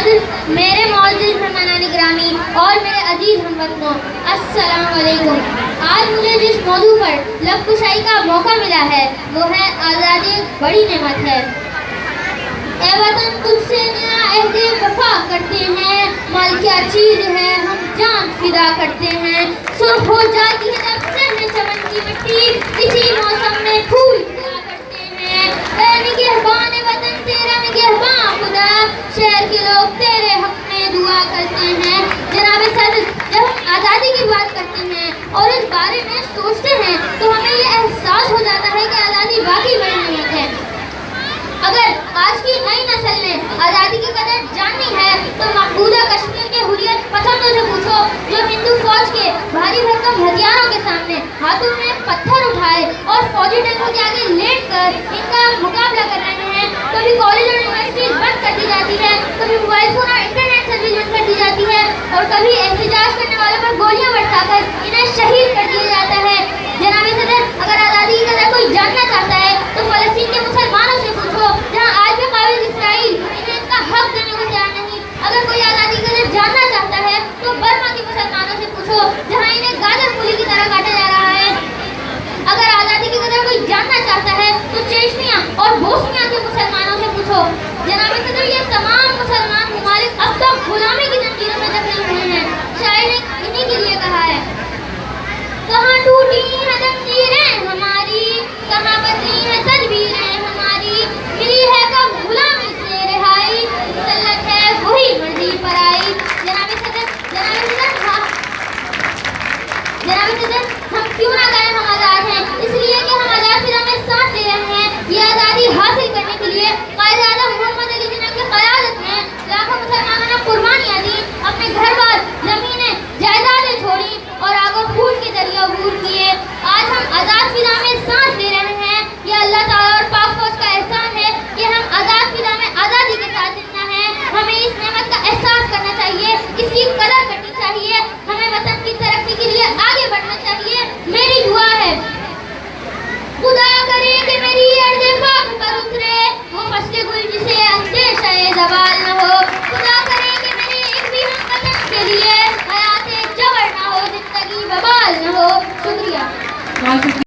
میرے معزز مہمانان گرامی اور میرے عزیز ہم وطنوں، السلام علیکم۔ آج مجھے جس موضوع پر لب کشائی کا موقع ملا ہے وہ ہے آزادی ایک بڑی نعمت ہے۔ اے وطن تجھ سے نیا عہد وفا کرتے ہیں، مال کیا چیز ہے ہم جان فدا کرتے ہیں، سرخ ہو جاتی ہے جب سے چمن کی مٹی، اسی موسم میں پھول کھلا کرتے ہیں۔ اے نگہبان وطن تیرا نگہبان خدا، شہر کے لوگ تیرے حق میں دعا کرتے ہیں۔ جناب صدر، جب ہم آزادی کی بات کرتے ہیں اور اس بارے میں سوچتے ہیں تو ہمیں یہ احساس ہو جاتا ہے کہ آزادی واقعی بڑی نعمت ہے۔ اگر آج کی نئی نسل نے آزادی کی قدر جاننی ہے تو مقبوضہ کشمیر کے حریت پسندوں سے پوچھو، جو ہندو فوج کے بھاری بھرکم ہتھیاروں کے سامنے ہاتھوں میں پتھر اٹھائے اور فوجی ٹینکوں کے آگے لیٹ کر ان کا مقابلہ کر رہے ہیں۔ کبھی کالج اور یونیورسٹیز بند کر دی جاتی ہے، کبھی موبائل فون اور انٹرنیٹ سروس بند کر دی جاتی ہے، اور کبھی احتجاج کرنے والوں پر گولیاں برسا کر انہیں شہید کر دیا جاتا ہے۔ جناب صدر، اگر آزادی کی قدر کوئی جاننا چاہتا ہے تو فلسطین کے مسلمانوں سے پوچھو، جہاں آج بھی قابل اسرائیل انہیں ان کا حق دینے کو تیار نہیں۔ اگر کوئی آزادی کی قدر جاننا چاہتا ہے تو برما کے مسلمانوں سے پوچھو، جہاں انہیں گاجر مولی کی طرح کاٹا جا رہا ہے۔ اگر آزادی کی قدر کوئی جاننا چاہتا ہے تو چیچنیا اور بوسنیا کے مسلمانوں سے پوچھو۔ جناب صدر، یہ تمام مسلمان ممالک اب تک غلامی کی زنجیروں میں جکڑے ہوئے ہیں۔ شاعر نے انہی کے لیے کہا ہے، کہاں ٹوٹی ہیں زنجیریں ہماری، کہاں بدلی ہیں تدبیریں ہماری، ملی ہے کب غلامی سے رہائی، مسلط ہے وہی مرضی پر آئی۔ جناب صدر، ہم کیوں نہ کہیں ہم آزاد ہیں؟ اس لیے کہ ہم آزاد فضا میں سانس لے رہے ہیں۔ یہ آزادی حاصل کرنے کے لیے قائد اعظم محمد علی جناح کی قیادت میں لاکھوں مسلمانوں نے قربانیاں دی، اپنے گھر بار زمینیں جائیدادیں چھوڑی اور آگ و خون کے دریا عبور کیے۔ آج ہم آزاد فضا میں سانس لے رہے ہیں۔ یہ اللہ تعالیٰ اور پاک فوج کا احسان ہے کہ ہم آزاد فضا میں آزادی کے ساتھ زندہ ہیں۔ ہمیں اس نعمت کا احساس کرنا چاہیے، اس کی قدر کرنی چاہیے، ہمیں وطن کی ترقی کے لیے آگے بڑھنا چاہیے۔ میری دعا ہے خدا کرے کہ میری ارض پاک پر اترے وہ فصل گل جسے اندیشہ زوال